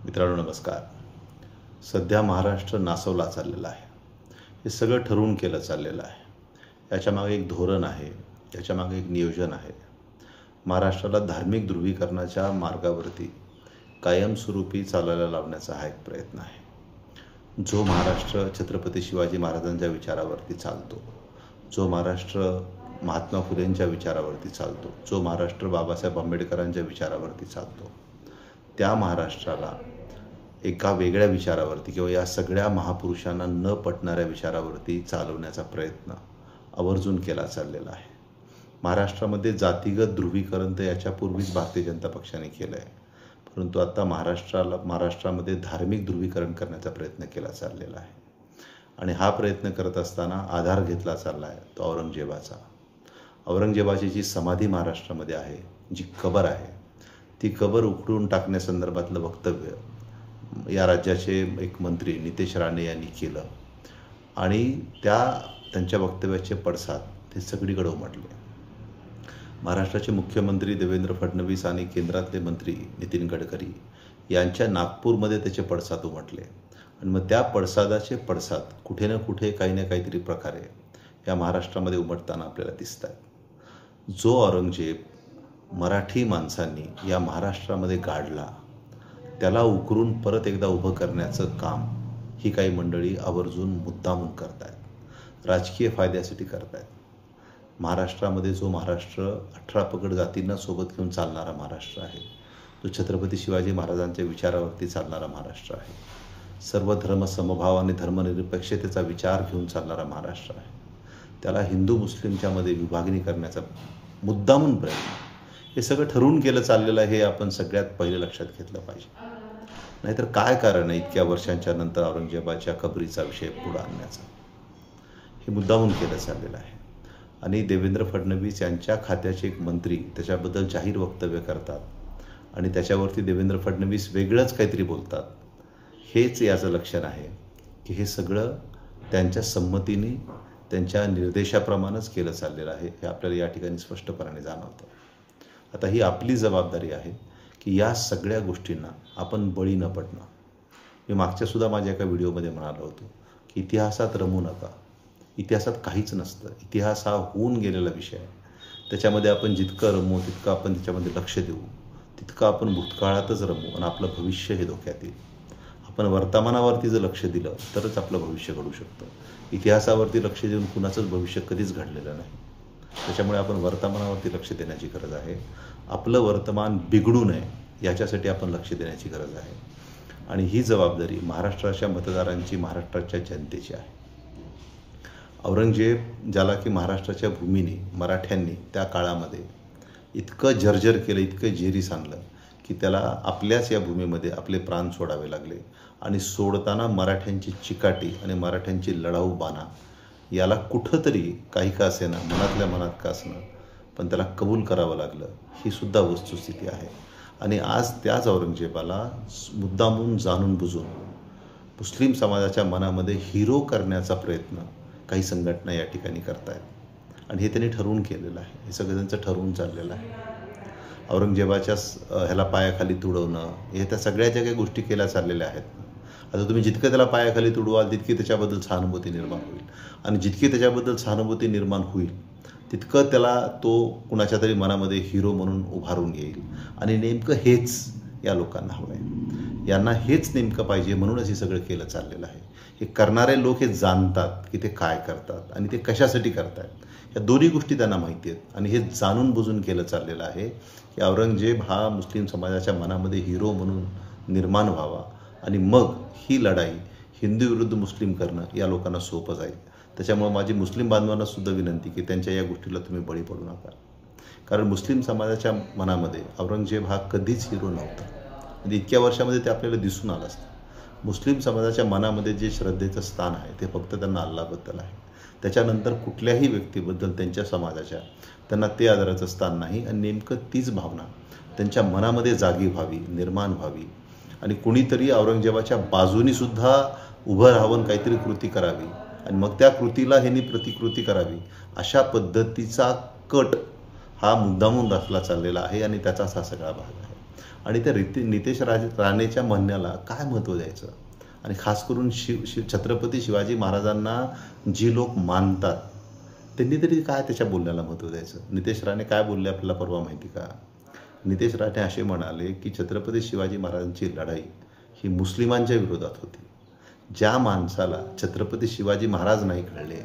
मित्रांनो नमस्कार. सध्या महाराष्ट्र नासवला चाललेला आहे. हे सगळं ठरवून केलं चाललेलं आहे. याच्यामागे एक धोरण आहे, याच्यामागे एक नियोजन आहे. महाराष्ट्राला धार्मिक ध्रुवीकरणाच्या मार्गावरती कायमस्वरूपी चालायला लावण्याचा हा एक प्रयत्न आहे. जो महाराष्ट्र छत्रपती शिवाजी महाराजांच्या विचारावरती चालतो, जो महाराष्ट्र महात्मा फुलेंच्या विचारावरती चालतो, जो महाराष्ट्र बाबासाहेब आंबेडकरांच्या विचारावरती चालतो, त्या महाराष्ट्राला एका वेगळ्या विचारावरती किंवा या सगळ्या महापुरुषांना न पटणाऱ्या विचारावरती चालवण्याचा प्रयत्न आवर्जून केला चाललेला आहे. महाराष्ट्रामध्ये जातीगत ध्रुवीकरण तर याच्यापूर्वीच भारतीय जनता पक्षाने केलं आहे, परंतु आता महाराष्ट्रामध्ये धार्मिक ध्रुवीकरण करण्याचा प्रयत्न केला चाललेला आहे. आणि हा प्रयत्न करत असताना आधार घेतला चालला आहे तो औरंगजेबाचा. औरंगजेबाची जी समाधी महाराष्ट्रामध्ये आहे, जी कबर आहे, ती कबर उखडून टाकण्यासंदर्भातलं वक्तव्य या राज्याचे एक मंत्री नितेश राणे यांनी केलं आणि त्यांच्या वक्तव्याचे पडसाद ते सगळीकडे उमटले. महाराष्ट्राचे मुख्यमंत्री देवेंद्र फडणवीस आणि केंद्रातले मंत्री नितीन गडकरी यांच्या नागपूरमध्ये त्याचे पडसाद उमटले आणि मग त्या पडसादाचे पडसाद कुठे ना कुठे काही ना काहीतरी प्रकारे या महाराष्ट्रामध्ये उमटताना आपल्याला दिसत आहेत. जो औरंगजेब मराठी माणसांनी या महाराष्ट्रामध्ये गाडला, त्याला उकरून परत एकदा उभं करण्याचं काम ही काही मंडळी आवर्जून मुद्दामून करतायत, राजकीय फायद्यासाठी करतायत. महाराष्ट्रामध्ये जो महाराष्ट्र 18 पगड जातींना सोबत घेऊन चालणारा महाराष्ट्र आहे, जो छत्रपती शिवाजी महाराजांच्या विचारावरती चालणारा महाराष्ट्र आहे, सर्व धर्म समभाव आणि धर्मनिरपेक्षतेचा विचार घेऊन चालणारा महाराष्ट्र आहे, त्याला हिंदू मुस्लिमच्या मध्ये विभागणी करण्याचा मुद्दामून प्रयत्न, हे सगळं ठरवून केलं चाललेलं आहे. हे आपण सगळ्यात पहिले लक्षात घेतलं पाहिजे. नाहीतर काय कारण आहे इतक्या वर्षांच्या नंतर औरंगजेबाच्या कबरीचा विषय पुढे आणण्याचा? हे मुद्दामून केलं चाललेलं आहे. आणि देवेंद्र फडणवीस यांच्या खात्याचे एक मंत्री त्याच्याबद्दल जाहीर वक्तव्य करतात आणि त्याच्यावरती देवेंद्र फडणवीस वेगळंच काहीतरी बोलतात. हेच याचं लक्षण आहे की हे सगळं त्यांच्या संमतीने, त्यांच्या निर्देशाप्रमाणेच केलं चाललेलं आहे. हे आपल्याला या ठिकाणी स्पष्टपणे जाणवतं. आता ही आपली जबाबदारी आहे की या सगळ्या गोष्टींना आपण बळी न पडणं. मी मागच्यासुद्धा माझ्या एका व्हिडिओमध्ये म्हणालो होतो की इतिहासात रमू नका. इतिहासात काहीच नसतं. इतिहास हा होऊन गेलेला विषय आहे. त्याच्यामध्ये आपण जितकं रमू, तितकं आपण त्याच्यामध्ये लक्ष देऊ, तितकं आपण भूतकाळातच रमू आणि आपलं भविष्य हे धोक्यात येईल. आपण वर्तमानावरती जर लक्ष दिलं तरच आपलं भविष्य घडू शकतं. इतिहासावरती लक्ष देऊन कुणाचंच भविष्य कधीच घडलेलं नाही. त्याच्यामुळे आपण वर्तमानावरती लक्ष देण्याची गरज आहे. आपलं वर्तमान बिघडू नये याच्यासाठी आपण लक्ष देण्याची गरज आहे. आणि ही जबाबदारी महाराष्ट्राच्या मतदारांची, महाराष्ट्राच्या जनतेची आहे. औरंगजेब ज्याला की महाराष्ट्राच्या भूमीने, मराठ्यांनी त्या काळामध्ये इतकं जर्जर केलं, इतकं जेरीस आणलं की त्याला आपल्याच या भूमीमध्ये आपले प्राण सोडावे लागले. आणि सोडताना मराठ्यांची चिकाटी आणि मराठ्यांची लढाऊ बाणा याला कुठंतरी काही का असेना, मनातल्या मनात का असणं, पण त्याला कबूल करावं लागलं. ही सुद्धा वस्तुस्थिती आहे. आणि आज त्याच औरंगजेबाला मुद्दामून जाणून बुजून मुस्लिम समाजाच्या मनामध्ये हिरो करण्याचा प्रयत्न काही संघटना या ठिकाणी करतायत. आणि हे त्यांनी ठरवून केलेलं आहे. हे सगळं त्यांचं ठरवून चाललेलं आहे. औरंगजेबाच्या ह्याला पायाखाली तुडवणं, हे त्या सगळ्या ज्या काही गोष्टी केल्या चाललेल्या आहेत. आता तुम्ही जितकं त्याला पायाखाली तुडवाल तितकी त्याच्याबद्दल सहानुभूती निर्माण होईल. आणि जितकी त्याच्याबद्दल सहानुभूती निर्माण होईल तितकं त्याला तो कुणाच्या तरी मनामध्ये हिरो म्हणून उभारून येईल. आणि नेमकं हेच या लोकांना हवं आहे. यांना हेच नेमकं पाहिजे, म्हणूनच हे सगळं केलं चाललेलं आहे. हे करणारे लोक हे जाणतात की ते काय करतात आणि ते कशासाठी करतात. या दोन्ही गोष्टी त्यांना माहिती आहेत. आणि हे जाणून बुजून केलं चाललेलं आहे की औरंगजेब हा मुस्लिम समाजाच्या मनामध्ये हिरो म्हणून निर्माण व्हावा आणि मग ही लढाई हिंदू विरुद्ध मुस्लिम करणं या लोकांना सोपं जाईल. त्याच्यामुळे माझी मुस्लिम बांधवांना सुद्धा विनंती की त्यांच्या या गोष्टीला तुम्ही बळी पडू नका. कारण मुस्लिम समाजाच्या मनामध्ये औरंगजेब हा कधीच हिरो नव्हता. म्हणजे इतक्या वर्षामध्ये ते आपल्याला दिसून आलं असतं. मुस्लिम समाजाच्या मनामध्ये जे श्रद्धेचं स्थान आहे ते फक्त त्यांना अल्लाबद्दल आहे. त्याच्यानंतर कुठल्याही व्यक्तीबद्दल त्यांच्या समाजाच्या त्यांना ते आदराचं स्थान नाही. आणि नेमकं तीच भावना त्यांच्या मनामध्ये जागी व्हावी, निर्माण व्हावी. आणि कुणीतरी औरंगजेबाच्या बाजूनी सुद्धा उभं राहून काहीतरी कृती करावी आणि मग त्या कृतीला ह्यांनी प्रतिकृती करावी, अशा पद्धतीचा कट हा मुद्दामून रचला चाललेला आहे. आणि त्याचाच हा सगळा भाग आहे. आणि त्या नितेश राणेच्या म्हणण्याला काय महत्त्व द्यायचं. आणि खास करून छत्रपती शिवाजी महाराजांना जी लोक मानतात त्यांनी तरी काय त्याच्या बोलण्याला महत्त्व द्यायचं. नितेश राणे काय बोलले आपल्याला परवा माहिती का? नितेश राणे असे म्हणाले की छत्रपती शिवाजी महाराजांची लढाई ही मुस्लिमांच्या विरोधात होती. ज्या माणसाला छत्रपती शिवाजी महाराज नाही कळले,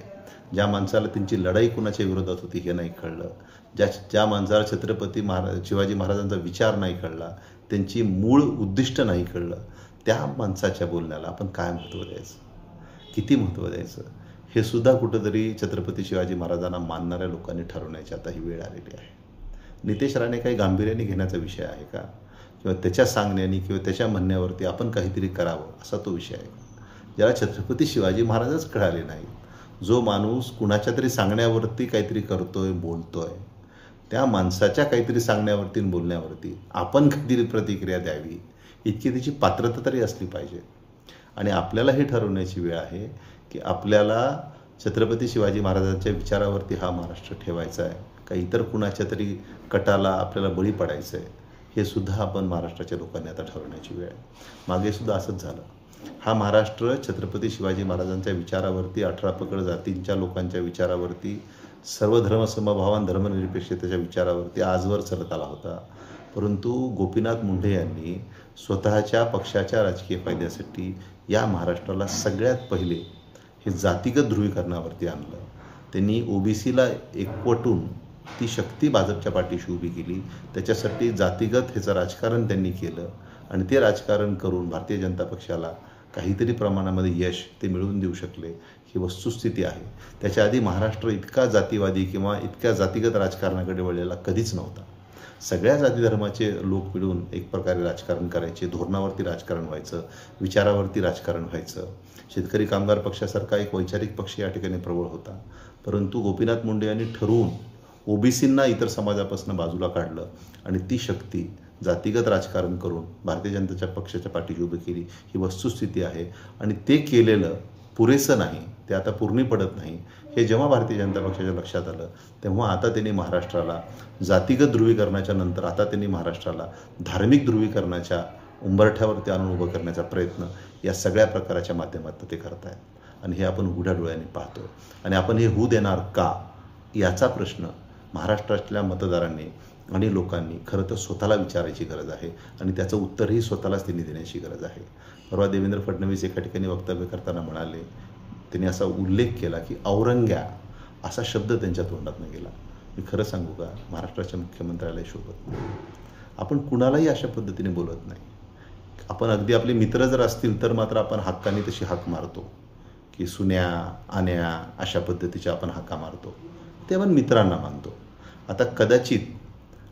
ज्या माणसाला त्यांची लढाई कुणाच्या विरोधात होती हे नाही कळलं, ज्या माणसाला छत्रपती शिवाजी महाराजांचा विचार नाही कळला, त्यांची मूळ उद्दिष्ट नाही कळलं, त्या माणसाच्या बोलण्याला आपण काय महत्त्व द्यायचं, किती महत्त्व द्यायचं, हे सुद्धा कुठंतरी छत्रपती शिवाजी महाराजांना मानणाऱ्या लोकांनी ठरवण्याची आता ही वेळ आलेली आहे. नितेश राणे काही गांभीर्याने घेण्याचा विषय आहे का? किंवा त्याच्या सांगण्याने किंवा त्याच्या म्हणण्यावरती आपण काहीतरी करावं असा तो विषय आहे. ज्याला छत्रपती शिवाजी महाराजच कळाले नाही, जो माणूस कुणाच्या तरी सांगण्यावरती काहीतरी करतोय, बोलतोय, त्या माणसाच्या काहीतरी सांगण्यावरती बोलण्यावरती आपण काहीतरी प्रतिक्रिया द्यावी इतकी त्याची पात्रता तरी असली पाहिजे. आणि आपल्याला हे ठरवण्याची वेळ आहे की आपल्याला छत्रपती शिवाजी महाराजांच्या विचारावरती हा महाराष्ट्र ठेवायचा आहे का इतर कुणाच्या तरी कटाला आपल्याला बळी पडायचं आहे, हे सुद्धा आपण महाराष्ट्राच्या लोकांनी आता ठरवण्याची वेळ आहे. मागे सुद्धा असंच झालं. हा महाराष्ट्र छत्रपती शिवाजी महाराजांच्या विचारावरती, 18 पगड जातींच्या लोकांच्या विचारावरती, सर्व धर्मसमभावान धर्मनिरपेक्षतेच्या विचारावरती आजवर चालत आला होता. परंतु गोपीनाथ मुंडे यांनी स्वतःच्या पक्षाच्या राजकीय फायद्यासाठी या महाराष्ट्राला सगळ्यात पहिले हे जातीगत ध्रुवीकरणावरती आणलं. त्यांनी ओबीसीला एकवटून ती शक्ती भाजपच्या पाठीशी उभी केली. त्याच्यासाठी जातीगत ह्याचं राजकारण त्यांनी केलं आणि ते राजकारण करून भारतीय जनता पक्षाला काहीतरी प्रमाणामध्ये यश ते मिळवून देऊ शकले, ही वस्तुस्थिती आहे. त्याच्या आधी महाराष्ट्र इतका जातीवादी किंवा इतक्या जातीगत राजकारणाकडे वळलेला कधीच नव्हता. सगळ्या जाती धर्माचे लोक मिळून एक प्रकारे राजकारण करायचे, धोरणावरती राजकारण व्हायचं, विचारावरती राजकारण व्हायचं. शेतकरी कामगार पक्षासारखा एक वैचारिक पक्ष या ठिकाणी प्रबळ होता. परंतु गोपीनाथ मुंडे यांनी ठरवून ओबीसींना इतर समाजापासून बाजूला काढलं आणि ती शक्ती जातीगत राजकारण करून भारतीय जनता पक्षाच्या पाठीशी उभी केली, ही वस्तुस्थिती आहे. आणि ते केलेलं पुरेसं नाही, ते आता पूर्णी पडत नाही. हे जेव्हा भारतीय जनता पक्षाच्या लक्षात आलं तेव्हा आता त्यांनी महाराष्ट्राला जातीगत ध्रुवीकरणाच्या नंतर आता त्यांनी महाराष्ट्राला धार्मिक ध्रुवीकरणाच्या उंबरठ्यावरती आणून उभं करण्याचा प्रयत्न या सगळ्या प्रकाराच्या माध्यमातून ते करत आहेत. आणि हे आपण उघड्या डोळ्यांनी पाहतो. आणि आपण हे होऊ देणार का, याचा प्रश्न महाराष्ट्रातल्या मतदारांनी आणि लोकांनी खरं तर स्वतःला विचारायची गरज आहे आणि त्याचं उत्तरही स्वतःलाच त्यांनी देण्याची गरज आहे. परवा देवेंद्र फडणवीस एका ठिकाणी वक्तव्य करताना म्हणाले, त्यांनी असा उल्लेख केला की औरंग्या असा शब्द त्यांच्या तोंडातून गेला. मी खरं सांगू का, महाराष्ट्राच्या मुख्यमंत्र्याला शोभत नाही. आपण कुणालाही अशा पद्धतीने बोलत नाही. आपण अगदी आपले मित्र जर असतील तर मात्र आपण हक्काने तशी हाक मारतो की सुन्या, आण्या अशा पद्धतीच्या आपण हाका मारतो, ते आपण मित्रांना मानतो. आता कदाचित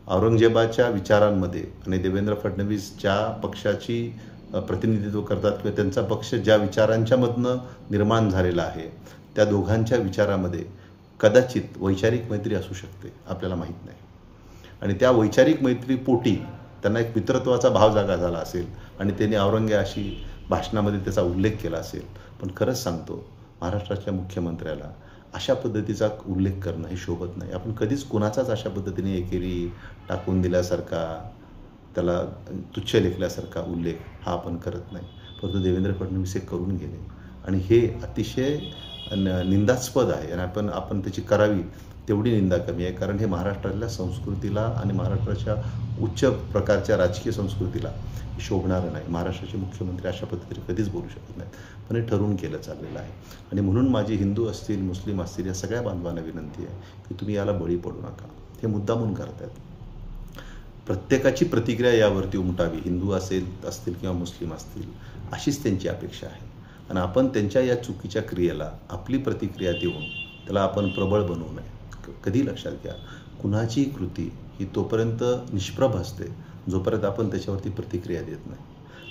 औरंगजेबाच्या विचारांमध्ये आणि देवेंद्र फडणवीस ज्या पक्षाची प्रतिनिधित्व करतात किंवा त्यांचा पक्ष ज्या विचारांच्यामधनं निर्माण झालेला आहे, त्या दोघांच्या विचारामध्ये कदाचित वैचारिक मैत्री असू शकते, आपल्याला माहीत नाही. आणि त्या वैचारिक मैत्रीपोटी त्यांना एक मित्रत्वाचा भाव जागा झाला असेल आणि त्यांनी औरंग्या अशी भाषणामध्ये त्याचा उल्लेख केला असेल. पण खरंच सांगतो, महाराष्ट्राच्या मुख्यमंत्र्याला अशा पद्धतीचा उल्लेख करणं हे शोभत नाही. आपण कधीच कुणाचाच अशा पद्धतीने एकेरी टाकून दिल्यासारखा, त्याला तुच्छ लेखल्यासारखा उल्लेख हा आपण करत नाही. परंतु देवेंद्र फडणवीस हे करून गेले आणि हे अतिशय निंदास्पद आहे. आणि आपण त्याची करावी तेवढी निंदा कमी आहे, कारण हे महाराष्ट्रातल्या संस्कृतीला आणि महाराष्ट्राच्या उच्च प्रकारच्या राजकीय संस्कृतीला शोभणारं नाही. महाराष्ट्राचे मुख्यमंत्री अशा पद्धतीने कधीच बोलू शकत नाहीत. पण हे ठरवून केलं चाललेलं आहे. आणि म्हणून माझी हिंदू असतील, मुस्लिम असतील, या सगळ्या बांधवांना विनंती आहे की तुम्ही याला बळी पडू नका. हे मुद्दामून करतायत. प्रत्येकाची प्रतिक्रिया यावरती उमटावी, हिंदू असतील किंवा मुस्लिम असतील, अशीच त्यांची अपेक्षा आहे. आणि आपण त्यांच्या या चुकीच्या क्रियेला आपली प्रतिक्रिया देऊन त्याला आपण प्रबळ बनवू नये. कधी लक्षात घ्या, कुणाची कृती ही तोपर्यंत निष्प्रभ असते जोपर्यंत आपण त्याच्यावरती प्रतिक्रिया देत नाही.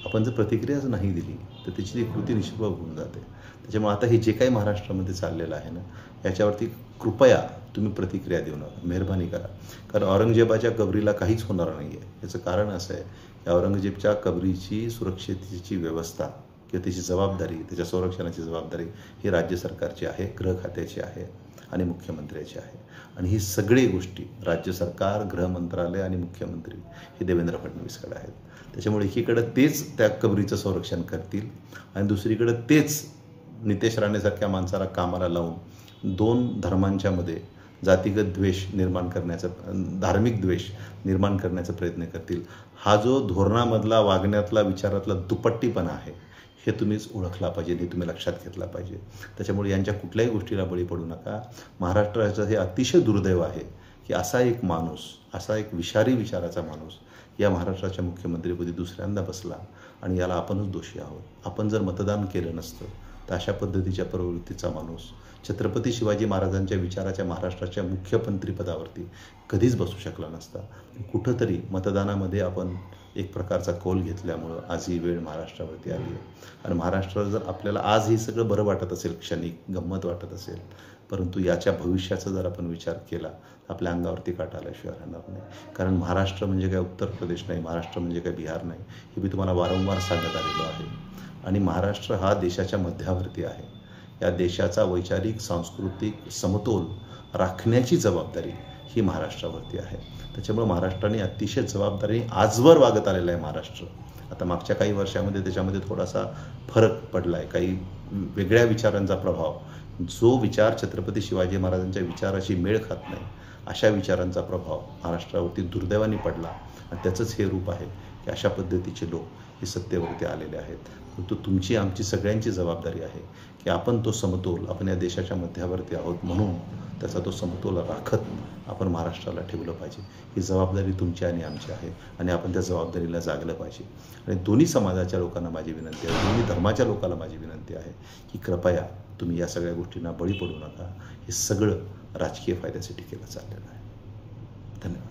आपण जर प्रतिक्रियाच नाही दिली तर त्याची ती कृती निष्प्रभ होऊन जाते. त्याच्यामुळे आता हे जे काही महाराष्ट्रामध्ये चाललेलं आहे ना, याच्यावरती कृपया तुम्ही प्रतिक्रिया देऊ नका, मेहरबानी करा. कारण औरंगजेबाच्या कबरीला काहीच होणार नाही आहे. याचं कारण असं आहे की औरंगजेबच्या कबरीची सुरक्षिततेची व्यवस्था किंवा त्याची जबाबदारी, त्याच्या संरक्षणाची जबाबदारी ही राज्य सरकारची आहे, गृह खात्याची आहे आणि मुख्यमंत्र्याची आहे. आणि ही सगळी गोष्टी राज्य सरकार, गृह मंत्रालय आणि मुख्यमंत्री हे देवेंद्र फडणवीसकडे आहेत. त्याच्यामुळे एकीकडं तेच त्या कबरीचं संरक्षण करतील आणि दुसरीकडं तेच नितेश राणेसारख्या माणसाला कामाला लावून 2 धर्मांच्या मध्ये जातीगत द्वेष निर्माण करण्याचा, धार्मिक द्वेष निर्माण करण्याचा प्रयत्न करतील. हा जो धोरणामधला, वागण्यातला, विचारातला दुपट्टीपणा आहे हे तुम्हीच ओळखला पाहिजे, हे तुम्ही लक्षात घेतला पाहिजे. त्याच्यामुळे यांच्या कुठल्याही गोष्टीला बळी पडू नका. महाराष्ट्राचं हे अतिशय दुर्दैव आहे की असा एक माणूस, असा एक विषारी विचाराचा माणूस या महाराष्ट्राच्या मुख्यमंत्रीपदी दुसऱ्यांदा बसला आणि याला आपणच दोषी आहोत. आपण जर मतदान केलं नसतं तर अशा पद्धतीच्या प्रवृत्तीचा माणूस छत्रपती शिवाजी महाराजांच्या विचाराच्या महाराष्ट्राच्या मुख्यमंत्रीपदावरती कधीच बसू शकला नसता. कुठंतरी मतदानामध्ये आपण एक प्रकारचा कौल घेतल्यामुळं आज ही वेळ महाराष्ट्रावरती आली आहे. आणि महाराष्ट्राला जर आपल्याला आज हे सगळं बरं वाटत असेल, क्षणिक गंमत वाटत असेल, परंतु याच्या भविष्याचा जर आपण विचार केला आपल्या अंगावरती काटा आल्याशिवाय राहणार नाही. कारण महाराष्ट्र म्हणजे काय उत्तर प्रदेश नाही, महाराष्ट्र म्हणजे काय बिहार नाही, हे मी तुम्हाला वारंवार सांगत आलेलो आहे. आणि महाराष्ट्र हा देशाच्या मध्यावरती आहे. या देशाचा वैचारिक, सांस्कृतिक समतोल राखण्याची जबाबदारी ही महाराष्ट्रावरती आहे. त्याच्यामुळे महाराष्ट्राने अतिशय जबाबदारीने आजवर वागत आलेला आहे महाराष्ट्र. आता मागच्या काही वर्षामध्ये त्याच्यामध्ये थोडासा फरक पडला आहे, काही वेगळ्या विचारांचा प्रभाव, जो विचार छत्रपती शिवाजी महाराजांच्या विचाराशी मेळ खात नाही अशा विचारांचा प्रभाव महाराष्ट्रावरती दुर्दैवाने पडला. आणि त्याचंच हे रूप आहे की अशा पद्धतीचे लोक हे सत्तेवरती आलेले आहेत. परंतु तुमची, आमची सगळ्यांची जबाबदारी आहे की आपण तो समतोल, आपण या देशाच्या मध्यावरती आहोत म्हणून त्याचा तो समतोल राखत आपण महाराष्ट्राला ठेवलं पाहिजे. ही जबाबदारी तुमची आणि आमची आहे आणि आपण त्या जबाबदारीला जागलं पाहिजे. आणि दोन्ही समाजाच्या लोकांना माझी विनंती आहे, दोन्ही धर्माच्या लोकांना माझी विनंती आहे की कृपया तुम्ही या सगळ्या गोष्टींना बळी पडू नका. हे सगळं राजकीय फायद्यासाठी केलं चाललेलं आहे. धन्यवाद.